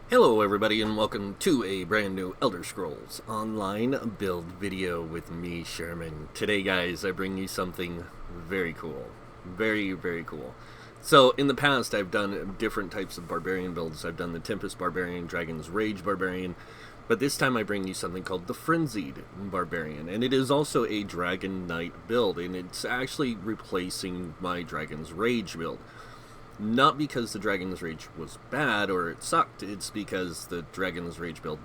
Hello everybody and welcome to a brand new Elder Scrolls Online build video with me, Sherman. Today guys, I bring you something very cool. Very cool. So in the past I've done different types of Barbarian builds. I've done the Tempest Barbarian, Dragon's Rage Barbarian, but this time I bring you something called the Frenzied Barbarian. And it is also a Dragonknight build, and it's actually replacing my Dragon's Rage build. Not because the Dragon's Rage was bad or it sucked, it's because the Dragon's Rage build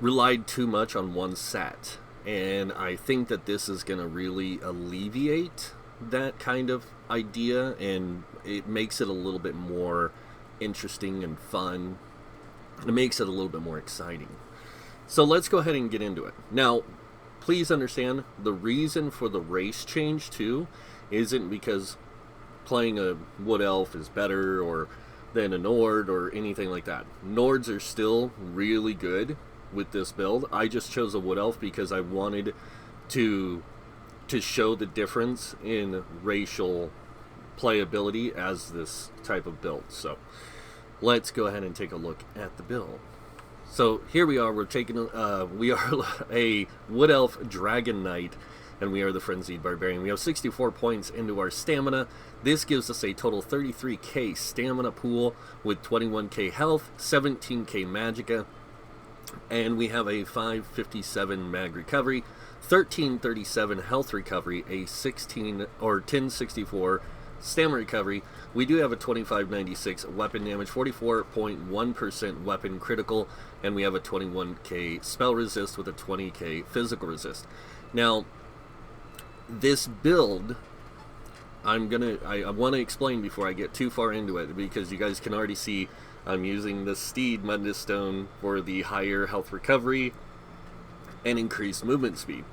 relied too much on one set. And I think that this is going to really alleviate that kind of idea, and it makes it a little bit more interesting and fun. It makes it a little bit more exciting. So let's go ahead and get into it. Now, please understand, the reason for the race change too isn't because playing a Wood Elf is better or than a Nord or anything like that. Nords are still really good with this build. I just chose a Wood Elf because I wanted to show the difference in racial playability as this type of build. So let's go ahead and take a look at the build. So here we are. We are a Wood Elf Dragonknight, and we are the Frenzied Barbarian. We have 64 points into our stamina. This gives us a total 33k stamina pool with 21k health, 17k magicka, and we have a 557 mag recovery, 1337 health recovery, a 1064 stamina recovery. We do have a 2596 weapon damage, 44.1% weapon critical, and we have a 21k spell resist with a 20k physical resist. Now, this build, I want to explain before I get too far into it, because you guys can already see I'm using the Steed Mundstone for the higher health recovery and increased movement speed.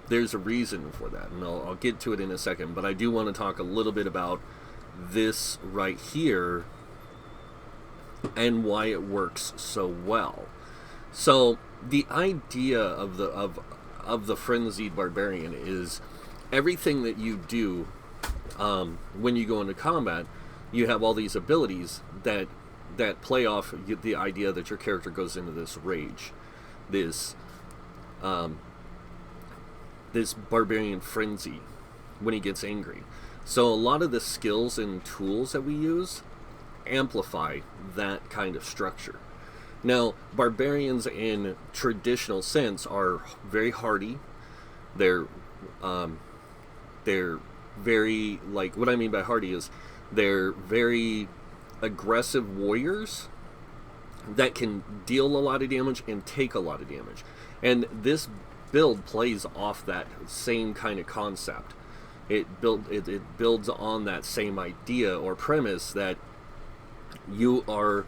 There's a reason for that, and I'll get to it in a second, but I do want to talk a little bit about this right here and why it works so well. So the idea of the Frenzied Barbarian is everything that you do when you go into combat, you have all these abilities that play off the idea that your character goes into this rage, this barbarian frenzy when he gets angry. So a lot of the skills and tools that we use amplify that kind of structure. Now, barbarians in traditional sense are very hardy. They're very, like, what I mean by hardy is they're very aggressive warriors that can deal a lot of damage and take a lot of damage. And this build plays off that same kind of concept. It builds on that same idea or premise that you are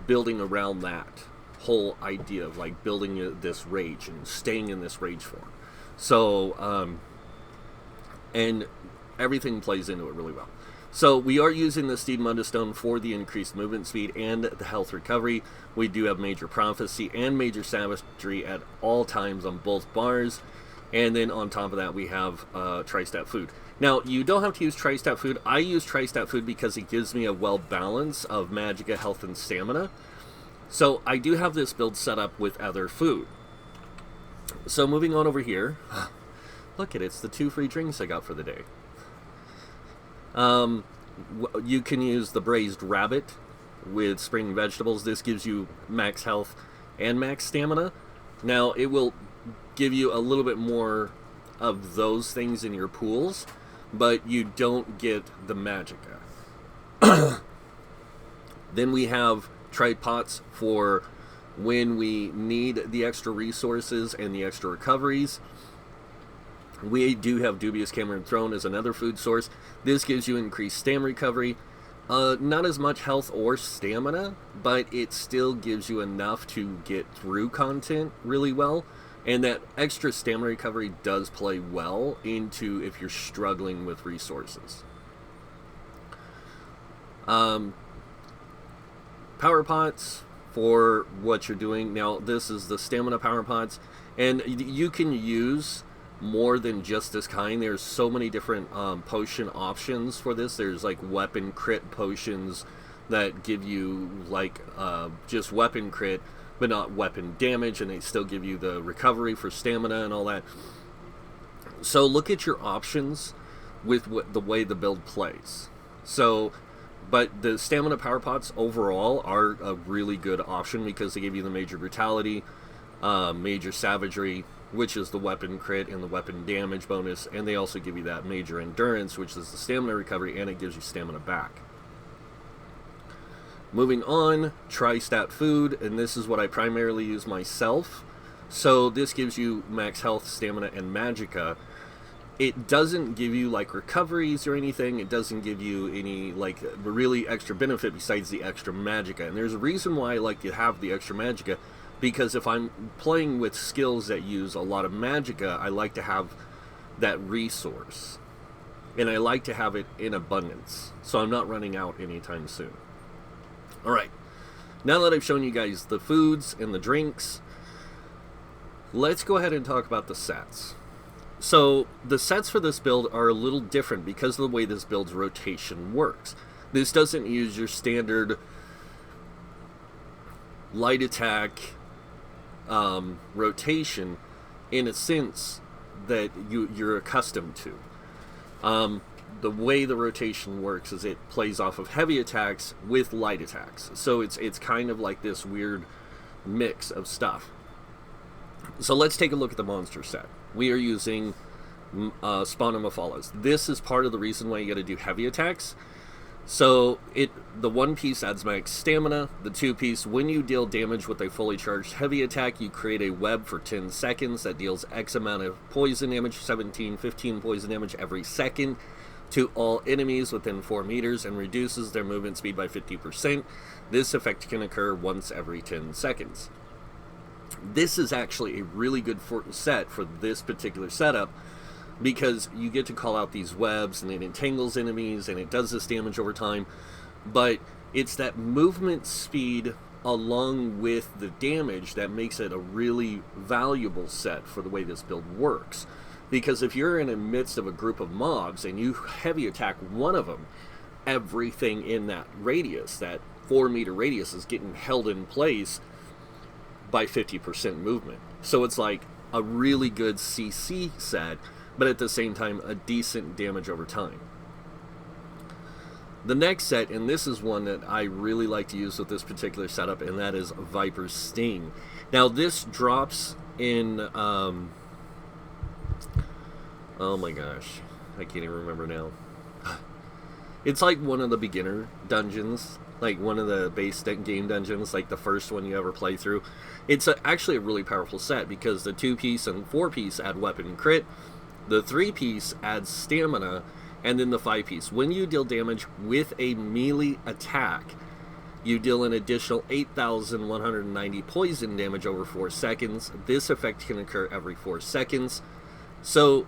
building around that whole idea of like building this rage and staying in this rage form. So and everything plays into it really well. So we are using the Steed Mundstone for the increased movement speed and the health recovery. We do have Major Prophecy and Major Savagery at all times on both bars. And then on top of that, we have Tri-Stat Food. Now, you don't have to use Tri-Stat Food. I use Tri-Stat Food because it gives me a well balance of magicka, health, and stamina. So I do have this build set up with other food. So moving on over here, look at it, it's the 2 free drinks I got for the day. You can use the Braised Rabbit with spring vegetables. This gives you max health and max stamina. Now, it will give you a little bit more of those things in your pools, but you don't get the magicka. Then we have tripods for when we need the extra resources and the extra recoveries. We do have Dubious Cameron Throne as another food source. This gives you increased stamina recovery. Not as much health or stamina, but it still gives you enough to get through content really well. And that extra stamina recovery does play well into if you're struggling with resources. Power pots for what you're doing. Now, this is the stamina power pots, and you can use more than just this kind. There's so many different potion options for this. There's like weapon crit potions, that give you like just weapon crit, but not weapon damage, and they still give you the recovery for stamina and all that. So look at your options with the way the build plays. So, but the stamina power pots overall are a really good option because they give you the major brutality, major savagery, which is the weapon crit and the weapon damage bonus, and they also give you that major endurance, which is the stamina recovery, and it gives you stamina back. Moving on, tri-stat food, and this is what I primarily use myself. So this gives you max health, stamina, and magicka. It doesn't give you like recoveries or anything. It doesn't give you any like really extra benefit besides the extra magicka. And there's a reason why I like to have the extra magicka, because if I'm playing with skills that use a lot of magicka, I like to have that resource. And I like to have it in abundance, so I'm not running out anytime soon. Alright, now that I've shown you guys the foods and the drinks, let's go ahead and talk about the sets. So, the sets for this build are a little different because of the way this build's rotation works. This doesn't use your standard light attack rotation in a sense that you're accustomed to. The way the rotation works is it plays off of heavy attacks with light attacks. So it's kind of like this weird mix of stuff. So let's take a look at the monster set. We are using Spawn of Mephalas. This is part of the reason why you got to do heavy attacks. So the one piece adds max stamina. The two piece, when you deal damage with a fully charged heavy attack, you create a web for 10 seconds that deals X amount of poison damage, 15 poison damage every second to all enemies within 4 meters and reduces their movement speed by 50%. This effect can occur once every 10 seconds. This is actually a really good set for this particular setup because you get to call out these webs and it entangles enemies and it does this damage over time, but it's that movement speed along with the damage that makes it a really valuable set for the way this build works. Because if you're in the midst of a group of mobs and you heavy attack one of them, everything in that radius, that 4-meter radius, is getting held in place by 50% movement. So it's like a really good CC set, but at the same time a decent damage over time. The next set, and this is one that I really like to use with this particular setup, and that is Viper's Sting. Now this drops in oh my gosh, I can't even remember now. It's like one of the beginner dungeons, like one of the base game dungeons, like the first one you ever play through. It's actually a really powerful set because the 2-piece and 4-piece add weapon crit, the 3-piece adds stamina, and then the 5-piece. When you deal damage with a melee attack, you deal an additional 8,190 poison damage over 4 seconds. This effect can occur every 4 seconds. So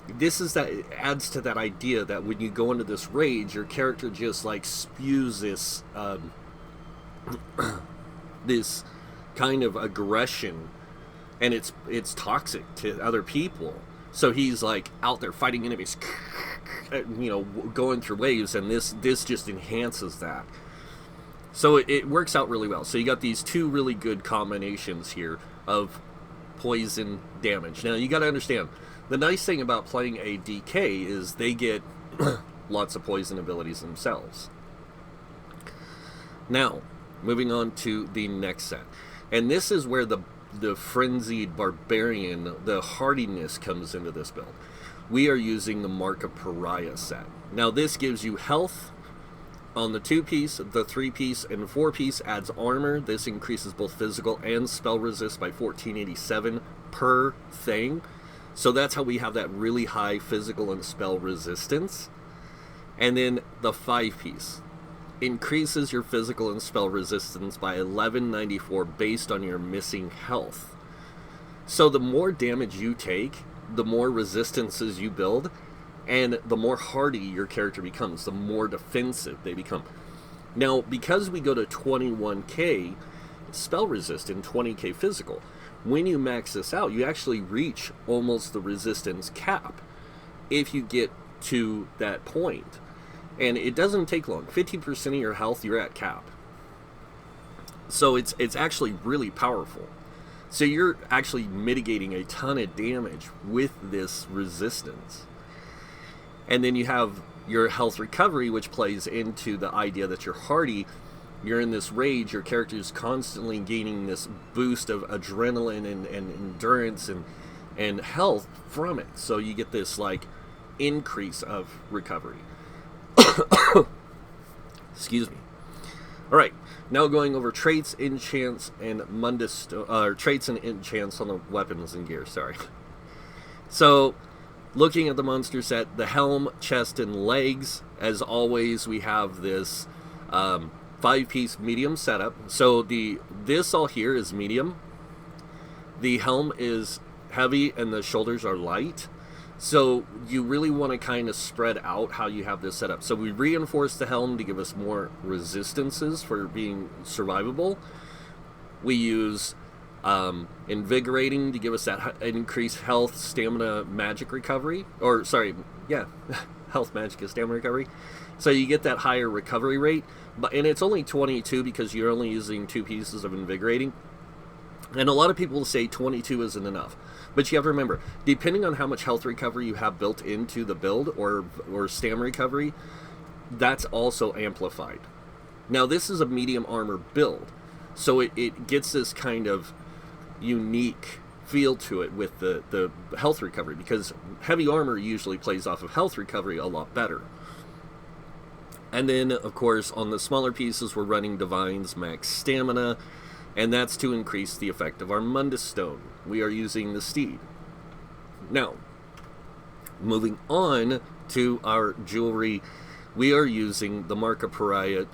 this is that, it adds to that idea that when you go into this rage, your character just like spews this this kind of aggression, and it's toxic to other people. So he's like out there fighting enemies, you know, going through waves, and this just enhances that. So it works out really well. So you got these two really good combinations here of poison damage. Now you got to understand, the nice thing about playing a DK is they get lots of poison abilities themselves. Now, moving on to the next set. And this is where the Frenzied Barbarian, the hardiness comes into this build. We are using the Mark of Pariah set. Now this gives you health on the 2-piece, the 3-piece, and 4-piece adds armor. This increases both physical and spell resist by 1487 per thing. So that's how we have that really high physical and spell resistance. And then the 5-piece increases your physical and spell resistance by 1194 based on your missing health. So the more damage you take, the more resistances you build, and the more hardy your character becomes, the more defensive they become. Now, because we go to 21k spell resist and 20k physical, when you max this out, you actually reach almost the resistance cap if you get to that point. And it doesn't take long. 50% of your health, you're at cap. So it's actually really powerful. So you're actually mitigating a ton of damage with this resistance. And then you have your health recovery, which plays into the idea that you're hardy. You're in this rage, your character is constantly gaining this boost of adrenaline and endurance and health from it. So you get this like increase of recovery. Excuse me. All right, now going over traits, enchants, and traits and enchants on the weapons and gear. Sorry. So, looking at the monster set, the helm, chest, and legs. As always, we have this 5-piece medium setup. So this all here is medium. The helm is heavy, and the shoulders are light. So you really want to kind of spread out how you have this set up. So we reinforce the helm to give us more resistances for being survivable. We use invigorating to give us that increased health, stamina, magic recovery. Or, sorry, yeah, health, magic, and stamina recovery. So you get that higher recovery rate. And it's only 22 because you're only using 2 pieces of invigorating. And a lot of people say 22 isn't enough. But you have to remember, depending on how much health recovery you have built into the build or stamina recovery, that's also amplified. Now, this is a medium armor build, so it gets this kind of unique feel to it with the health recovery, because heavy armor usually plays off of health recovery a lot better. And then, of course, on the smaller pieces, we're running Divine's max stamina, and that's to increase the effect of our Mundus Stone. We are using the Steed. Now, moving on to our jewelry, we are using the Mark of Pariah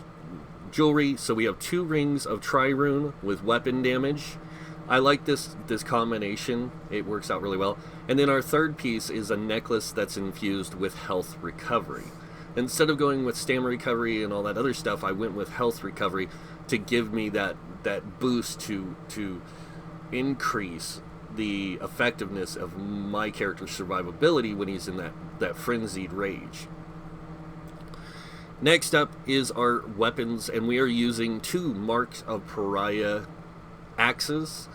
jewelry. So we have 2 rings of Trirune with weapon damage. I like this combination. It works out really well. And then our third piece is a necklace that's infused with health recovery. Instead of going with stamina recovery and all that other stuff, I went with health recovery to give me that boost to increase the effectiveness of my character's survivability when he's in that frenzied rage. Next up is our weapons, and we are using 2 Marks of Pariah axes.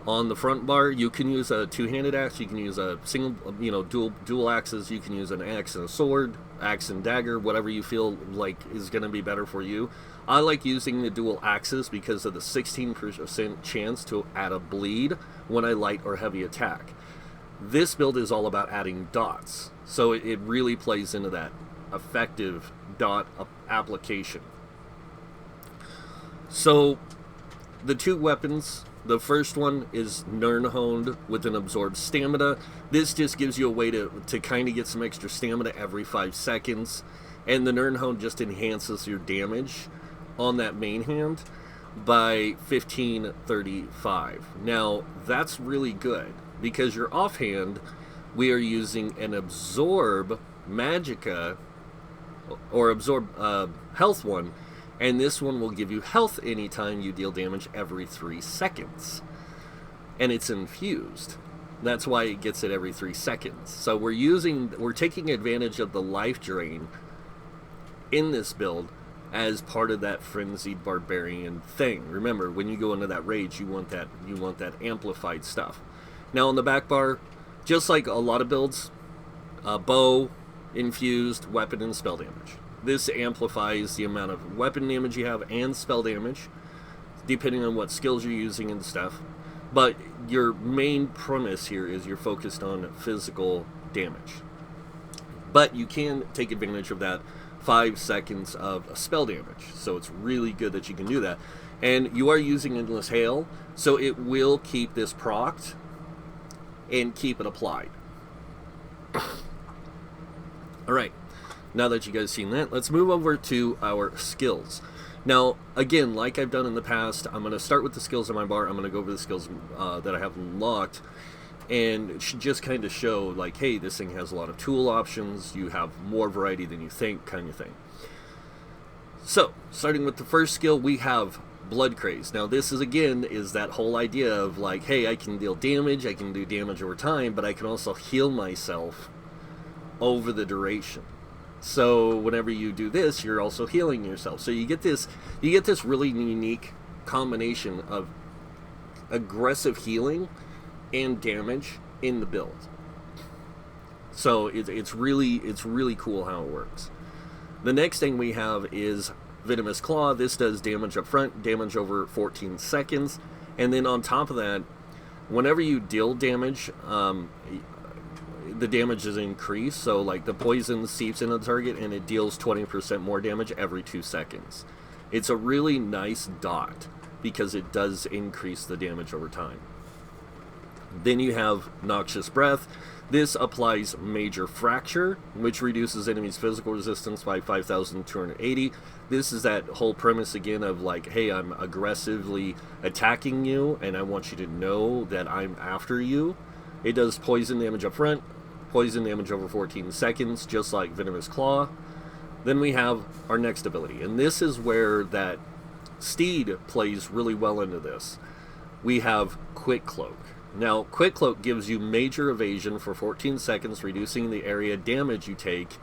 On the front bar, you can use a 2-handed axe, you can use a single, dual axes, you can use an axe and a sword, axe and dagger, whatever you feel like is going to be better for you. I like using the dual axes because of the 16% chance to add a bleed when I light or heavy attack. This build is all about adding dots, so it really plays into that effective dot application. So the 2 weapons, the first one is Nirnhoned with an absorbed stamina. This just gives you a way to kind of get some extra stamina every 5 seconds. And the Nirnhoned just enhances your damage on that main hand by 1535. Now, that's really good because your offhand, we are using an absorb magicka or absorb health one. And this one will give you health anytime you deal damage every 3 seconds. And it's infused. That's why it gets it every 3 seconds. So we're taking advantage of the life drain in this build as part of that frenzied barbarian thing. Remember, when you go into that rage, you want that amplified stuff. Now on the back bar, just like a lot of builds, bow, infused, weapon, and spell damage. This amplifies the amount of weapon damage you have and spell damage, depending on what skills you're using and stuff. But your main premise here is you're focused on physical damage. But you can take advantage of that 5 seconds of spell damage. So it's really good that you can do that. And you are using Endless Hail, so it will keep this procced and keep it applied. Alright. Now that you guys seen that, let's move over to our skills. Now, again, like I've done in the past, I'm going to start with the skills on my bar. I'm going to go over the skills that I have unlocked, and just kind of show, like, hey, this thing has a lot of tool options. You have more variety than you think, kind of thing. So, starting with the first skill, we have Blood Craze. Now, this is that whole idea of, like, hey, I can deal damage, I can do damage over time, but I can also heal myself over the duration. So whenever you do this, you're also healing yourself. So you get this really unique combination of aggressive healing and damage in the build. So it's really cool how it works. The next thing we have is Venomous Claw. This does damage up front, damage over 14 seconds, and then on top of that, whenever you deal damage, the damage is increased. So like the poison seeps into the target and it deals 20% more damage every 2 seconds. It's a really nice dot because it does increase the damage over time. Then you have Noxious Breath. This applies Major Fracture, which reduces enemies' physical resistance by 5,280. This is that whole premise again of like, hey, I'm aggressively attacking you, and I want you to know that I'm after you. It does poison damage up front, poison damage over 14 seconds, just like Venomous Claw. Then we have our next ability, and this is where that Steed plays really well into this. We have Quick Cloak. Now, Quick Cloak gives you major evasion for 14 seconds, reducing the area damage you take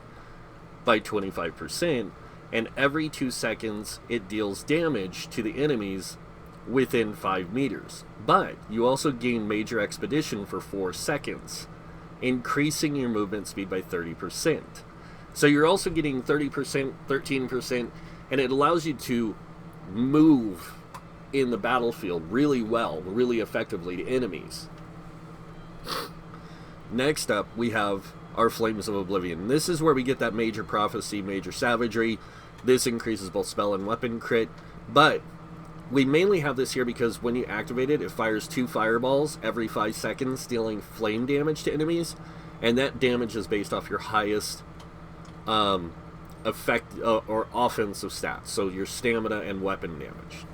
by 25%, and every 2 seconds it deals damage to the enemies within 5 meters. But you also gain Major Expedition for 4 seconds, increasing your movement speed by 30%. So you're also getting 30%, 13%, and it allows you to move in the battlefield really well, really effectively to enemies. Next up, we have our Flames of Oblivion. This is where we get that Major Prophecy, Major Savagery. This increases both spell and weapon crit, but we mainly have this here because when you activate it, it fires 2 fireballs every 5 seconds, dealing flame damage to enemies, and that damage is based off your highest effect or offensive stats, so your stamina and weapon damage.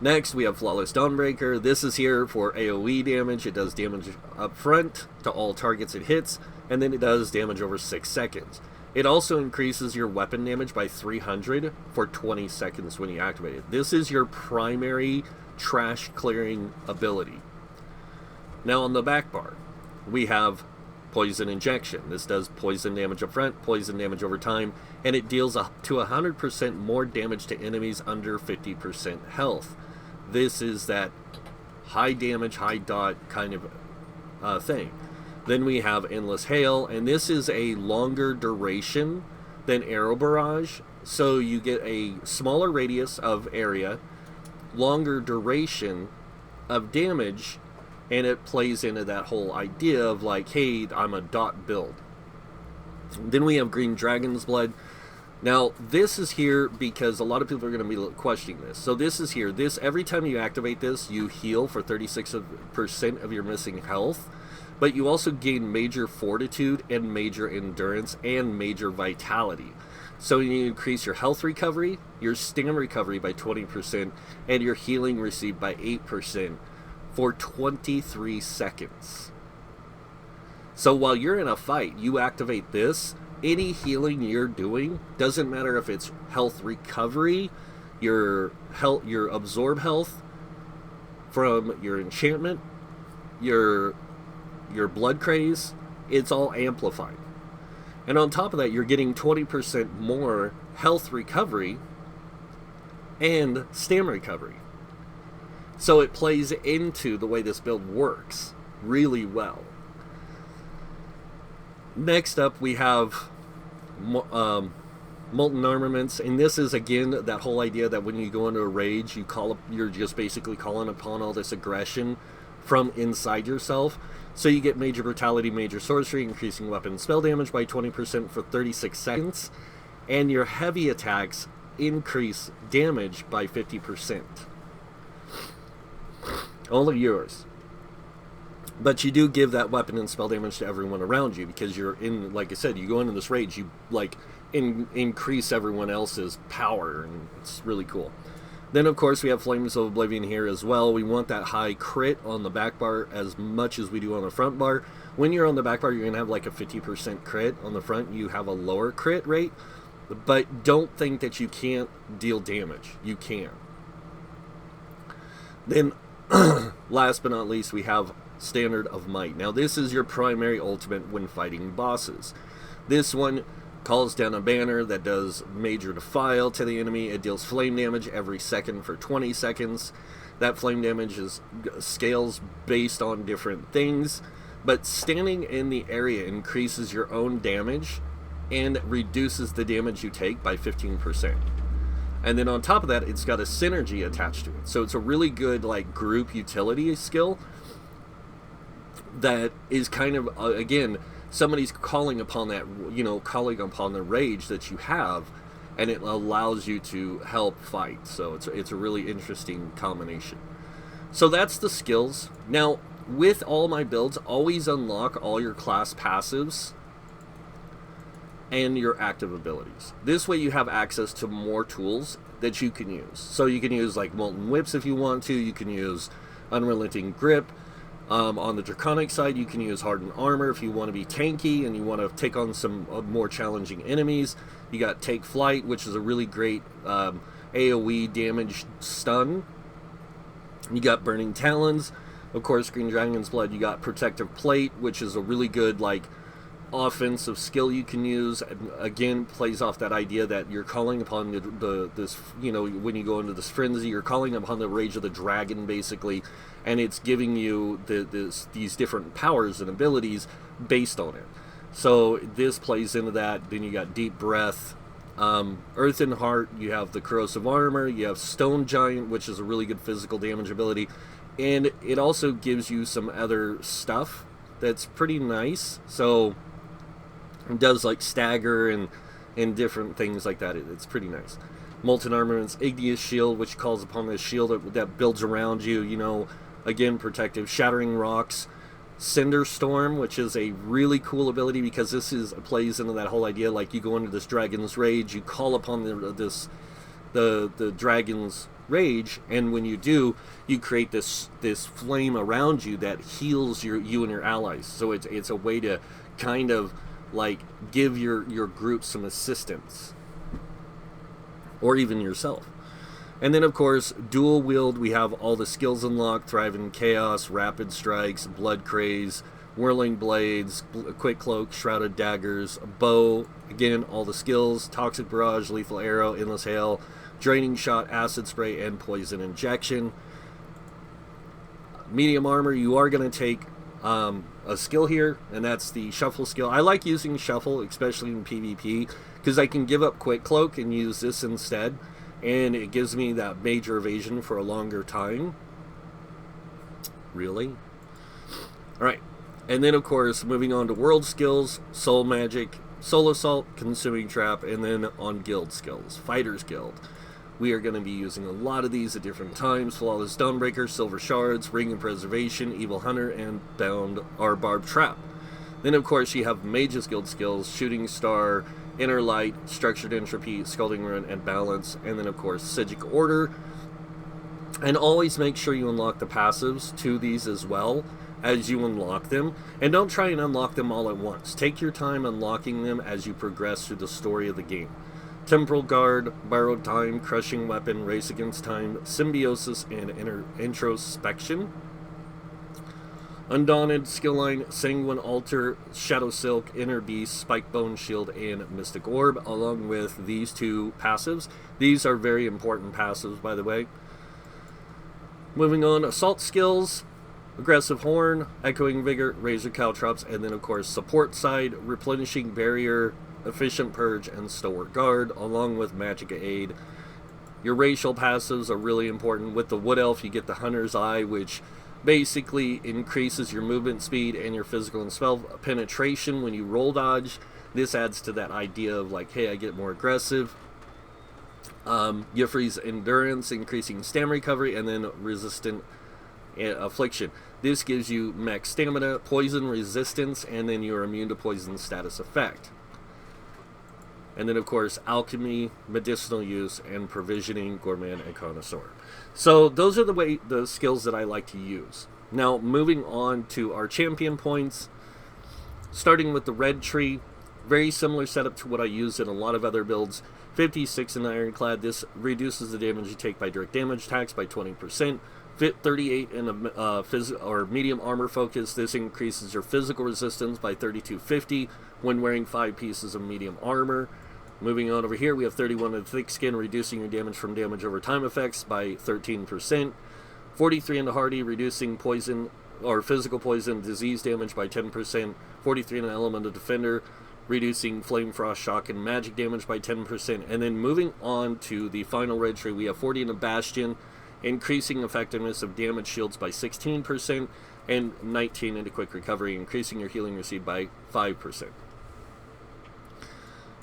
Next, we have Flawless Dawnbreaker. This is here for AoE damage. It does damage up front to all targets it hits, and then it does damage over 6 seconds. It also increases your weapon damage by 300 for 20 seconds when you activate it. This is your primary trash clearing ability. Now on the back bar, we have Poison Injection. This does poison damage up front, poison damage over time, and it deals up to 100% more damage to enemies under 50% health. This is that high damage, high dot kind of thing. Then we have Endless Hail, and this is a longer duration than Arrow Barrage, so you get a smaller radius of area, longer duration of damage, and it plays into that whole idea of like, hey, I'm a dot build. Then we have Green Dragon's Blood. Now, this is here because a lot of people are going to be questioning this. So this is here. This, every time you activate this, you heal for 36% of your missing health. But you also gain Major Fortitude and Major Endurance and Major Vitality. So you increase your health recovery, your stam recovery by 20%, and your healing received by 8% for 23 seconds. So while you're in a fight, you activate this, any healing you're doing, doesn't matter if it's health recovery, your absorb health from your enchantment, your blood craze, it's all amplified. And on top of that, you're getting 20% more health recovery and stam recovery. So it plays into the way this build works really well. Next up, we have Molten Armaments, and this is again that whole idea that when you go into a rage, you're just basically calling upon all this aggression from inside yourself. So you get Major Brutality, Major Sorcery, increasing weapon and spell damage by 20% for 36 seconds, and your heavy attacks increase damage by 50%. Only yours. But you do give that weapon and spell damage to everyone around you because you're in, like I said, you go into this rage, you like increase everyone else's power, and it's really cool. Then of course we have Flames of Oblivion here as well. We want that high crit on the back bar as much as we do on the front bar. When you're on the back bar, you're going to have like a 50% crit. On the front, you have a lower crit rate. But don't think that you can't deal damage. You can. Then, last but not least, we have Standard of Might. Now this is your primary ultimate when fighting bosses. This one calls down a banner that does major defile to the enemy. It deals flame damage every second for 20 seconds. That flame damage scales based on different things, but standing in the area increases your own damage and reduces the damage you take by 15%. And then on top of that, it's got a synergy attached to it. So it's a really good like group utility skill that is kind of, again, somebody's calling upon that, calling upon the rage that you have, and it allows you to help fight. So it's a really interesting combination. So that's the skills. Now, with all my builds, always unlock all your class passives and your active abilities. This way you have access to more tools that you can use. So you can use like Molten Whips if you want to. You can use Unrelenting Grip. On the Draconic side, you can use Hardened Armor if you want to be tanky and you want to take on some more challenging enemies. You got Take Flight, which is a really great AoE damage stun. You got Burning Talons. Of course, Green Dragon's Blood. You got Protective Plate, which is a really good like offensive skill you can use. Again, plays off that idea that you're calling upon this, when you go into this frenzy, you're calling upon the rage of the dragon, basically, and it's giving you these different powers and abilities based on it. So this plays into that. Then you got Deep Breath, Earth and Heart, you have the Corrosive Armor, you have Stone Giant, which is a really good physical damage ability, and it also gives you some other stuff that's pretty nice. So it does like stagger and different things like that. It's pretty nice. Molten Armaments, Igneous Shield, which calls upon this shield that builds around you, again, protective. Shattering Rocks, Cinder Storm, which is a really cool ability because this plays into that whole idea, like you go into this dragon's rage, you call upon the dragon's rage, and when you do, you create this flame around you that heals you and your allies. So it's a way to kind of like give your group some assistance, or even yourself. And then of course, dual wield, we have all the skills unlocked: Thrive in Chaos, Rapid Strikes, Blood Craze, Whirling Blades, Quick Cloak, Shrouded Daggers, Bow, again all the skills: Toxic Barrage, Lethal Arrow, Endless Hail, Draining Shot, Acid Spray, and Poison Injection. Medium Armor, you are going to take a skill here, and that's the Shuffle skill. I like using Shuffle, especially in PvP, because I can give up Quick Cloak and use this instead, and it gives me that major evasion for a longer time. Really? Alright, and then of course, moving on to World skills: Soul Magic, Soul Assault, Consuming Trap, and then on Guild skills: Fighter's Guild. We are going to be using a lot of these at different times: Flawless Dawnbreaker, Silver Shards, Ring of Preservation, Evil Hunter, and Barbed Trap. Then of course you have Mage's Guild skills: Shooting Star, Inner Light, Structured Entropy, Scalding Run, and Balance. And then of course Psijic Order. And always make sure you unlock the passives to these as well as you unlock them. And don't try and unlock them all at once. Take your time unlocking them as you progress through the story of the game. Temporal Guard, Borrowed Time, Crushing Weapon, Race Against Time, Symbiosis, and Introspection. Undaunted, Skill Line, Sanguine Altar, Shadow Silk, Inner Beast, Spikebone Shield, and Mystic Orb, along with these two passives. These are very important passives, by the way. Moving on, Assault skills: Aggressive Horn, Echoing Vigor, Razor Caltrops, and then of course support side: Replenishing Barrier, Efficient Purge, and Stalwart Guard, along with Magic Aid. Your racial passives are really important. With the Wood Elf, you get the Hunter's Eye, which basically increases your movement speed and your physical and spell penetration when you roll dodge. This adds to that idea of like, hey, I get more aggressive. Yifri's Endurance, increasing stamina recovery, and then Resistant Affliction. This gives you max stamina, poison resistance, and then you're immune to poison status effect. And then, of course, Alchemy, Medicinal Use, and Provisioning, Gourmand, and Connoisseur. So those are the skills that I like to use. Now, moving on to our champion points, starting with the Red Tree. Very similar setup to what I use in a lot of other builds. 56 in Ironclad. This reduces the damage you take by direct damage attacks by 20%. Fit 38 in a medium armor focus. This increases your physical resistance by 3250 when wearing 5 pieces of medium armor. Moving on over here, we have 31 in thick skin, reducing your damage from damage over time effects by 13%. 43 in the hardy, reducing poison or physical poison disease damage by 10%. 43 in the elemental defender, reducing flame, frost, shock, and magic damage by 10%. And then moving on to the final red tree, we have 40 in the bastion, increasing effectiveness of damage shields by 16%, and 19 into quick recovery, increasing your healing received by 5%.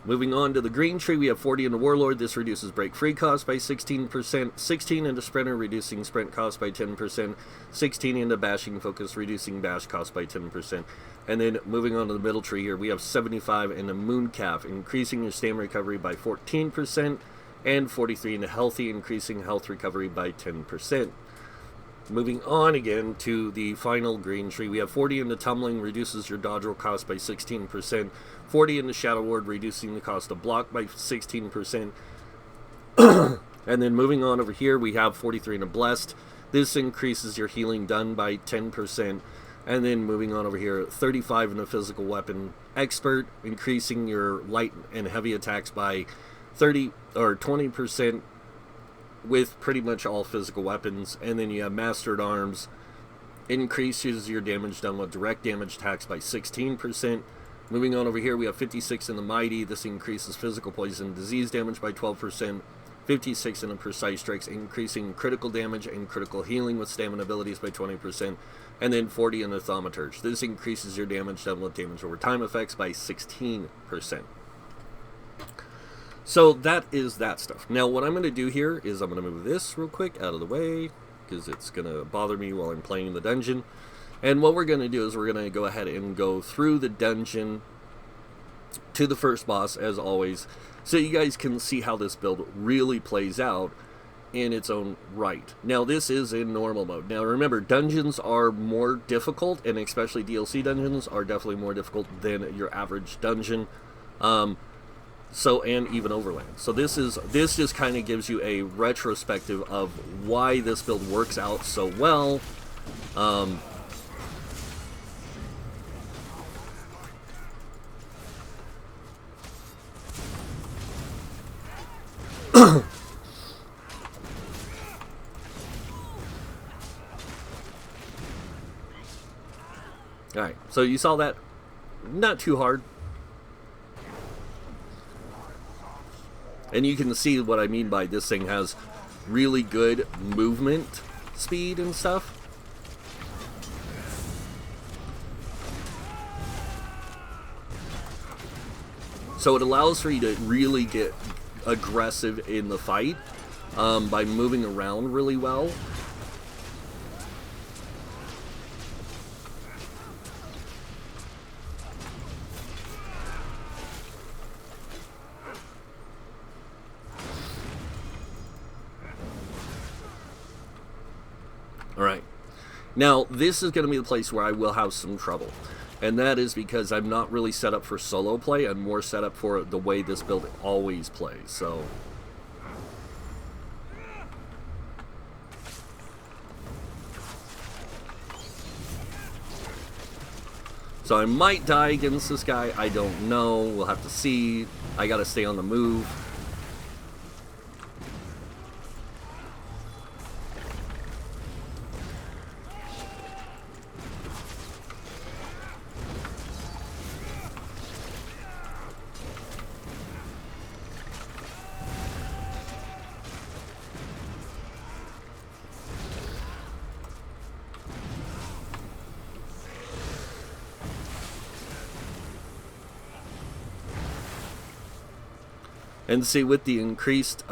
Moving on to the green tree, we have 40 in the Warlord. This reduces break free cost by 16%. 16 in the Sprinter, reducing sprint cost by 10%. 16 in the Bashing Focus, reducing bash cost by 10%. And then moving on to the middle tree here, we have 75 in the Mooncalf, increasing your stamina recovery by 14%. And 43 in the Healthy, increasing health recovery by 10%. Moving on again to the final green tree, we have 40 in the Tumbling, reduces your dodge roll cost by 16%. 40 in the Shadow Ward, reducing the cost of block by 16%. And then moving on over here, we have 43 in the Blessed. This increases your healing done by 10%. And then moving on over here, 35 in the Physical Weapon Expert, increasing your light and heavy attacks by 30 or 20%. With pretty much all physical weapons. And then you have Mastered Arms, increases your damage done with direct damage attacks by 16%. Moving on over here, we have 56 in the Mighty. This increases physical poison disease damage by 12%. 56 in the Precise Strikes, increasing critical damage and critical healing with stamina abilities by 20%. And then 40 in the Thaumaturge. This increases your damage done with damage over time effects by 16%. So that is that stuff. Now what I'm going to do here is I'm going to move this real quick out of the way because it's going to bother me while I'm playing the dungeon. And what we're going to do is we're going to go ahead and go through the dungeon to the first boss as always, so you guys can see how this build really plays out in its own right. Now this is in normal mode. Now remember, dungeons are more difficult, and especially DLC dungeons are definitely more difficult than your average dungeon. And even Overland. So this just kind of gives you a retrospective of why this build works out so well. Alright, so you saw that. Not too hard. And you can see what I mean by this thing has really good movement speed and stuff. So it allows for you to really get aggressive in the fight by moving around really well. Alright, now this is going to be the place where I will have some trouble, and that is because I'm not really set up for solo play. I'm more set up for the way this build always plays, so I might die against this guy, I don't know, we'll have to see. I gotta stay on the move. And see, with the increased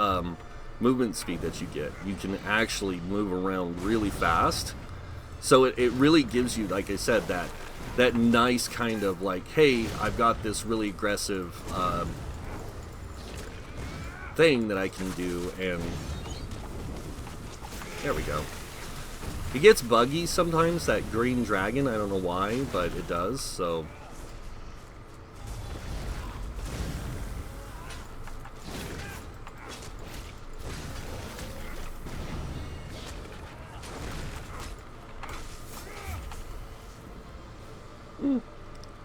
movement speed that you get, you can actually move around really fast. So it really gives you, like I said, that nice kind of like, hey, I've got this really aggressive thing that I can do, and there we go. It gets buggy sometimes, that green dragon, I don't know why, but it does, so...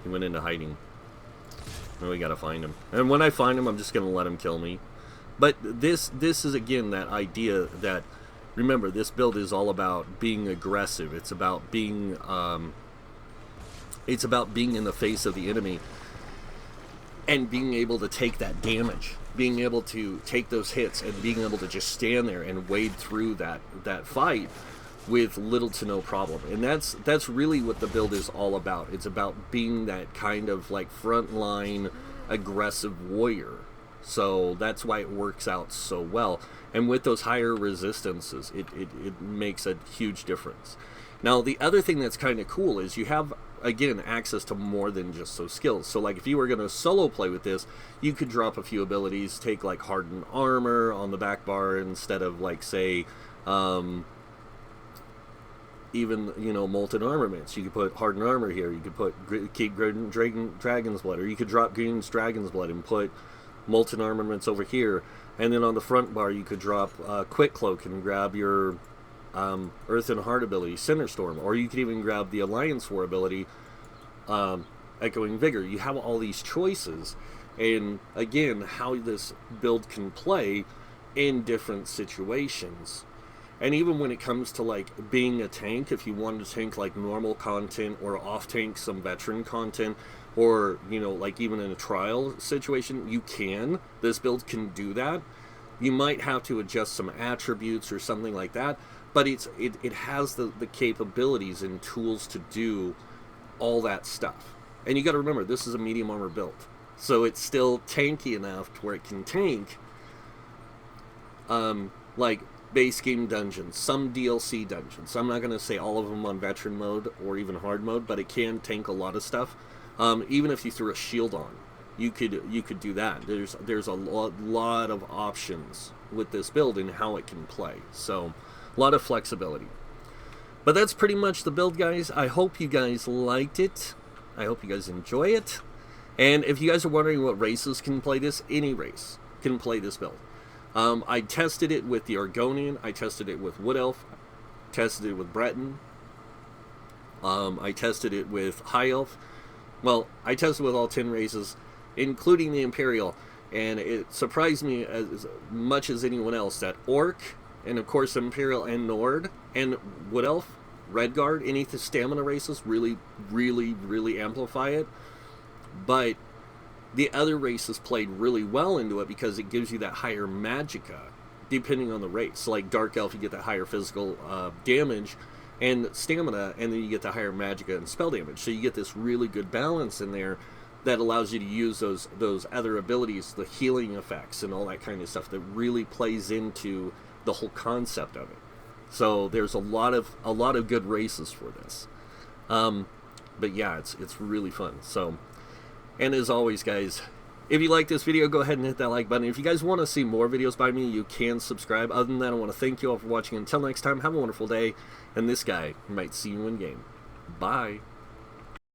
He went into hiding. Oh, we gotta find him. And when I find him, I'm just gonna let him kill me. But this is, again, that idea that, remember, this build is all about being aggressive. It's about being in the face of the enemy and being able to take that damage, being able to take those hits, and being able to just stand there and wade through that fight with little to no problem. And that's really what the build is all about. It's about being that kind of like frontline aggressive warrior. So that's why it works out so well. And with those higher resistances, it makes a huge difference. Now, the other thing that's kind of cool is you have, again, access to more than just those skills. So, like, if you were going to solo play with this, you could drop a few abilities, take, like, Hardened Armor on the back bar instead of, like, say, even, you know, Molten Armaments. You could put Hardened Armor here. You could keep Dragon's Blood, or you could drop Green's Dragon's Blood and put Molten Armaments over here. And then on the front bar, you could drop Quick Cloak and grab your Earth and Heart ability, Cinderstorm, or you could even grab the Alliance War ability, Echoing Vigor. You have all these choices, and again, how this build can play in different situations. And even when it comes to like being a tank, if you wanted to tank like normal content or off tank some veteran content, or, you know, like even in a trial situation, you can. This build can do that. You might have to adjust some attributes or something like that, but it has the capabilities and tools to do all that stuff. And you got to remember, this is a medium armor build, so it's still tanky enough to where it can tank like base game dungeons, some DLC dungeons. I'm not going to say all of them on veteran mode or even hard mode, but it can tank a lot of stuff. Even if you threw a shield on, you could do that. There's a lot of options with this build and how it can play. So a lot of flexibility. But that's pretty much the build, guys. I hope you guys liked it. I hope you guys enjoy it. And if you guys are wondering what races can play this, any race can play this build. I tested it with the Argonian. I tested it with Wood Elf. Tested it with Breton. I tested it with High Elf. Well, I tested with all 10 races, including the Imperial, and it surprised me as much as anyone else that Orc, and of course Imperial and Nord, and Wood Elf, Redguard, any of the stamina races really amplify it. But the other races played really well into it because it gives you that higher magicka, depending on the race. So like Dark Elf, you get that higher physical damage and stamina, and then you get the higher magicka and spell damage. So you get this really good balance in there that allows you to use those other abilities, the healing effects and all that kind of stuff that really plays into the whole concept of it. So there's a lot of good races for this. But yeah, it's really fun. So, and as always, guys, if you like this video, go ahead and hit that like button. If you guys want to see more videos by me, you can subscribe. Other than that, I want to thank you all for watching. Until next time, have a wonderful day. And this guy might see you in game. Bye.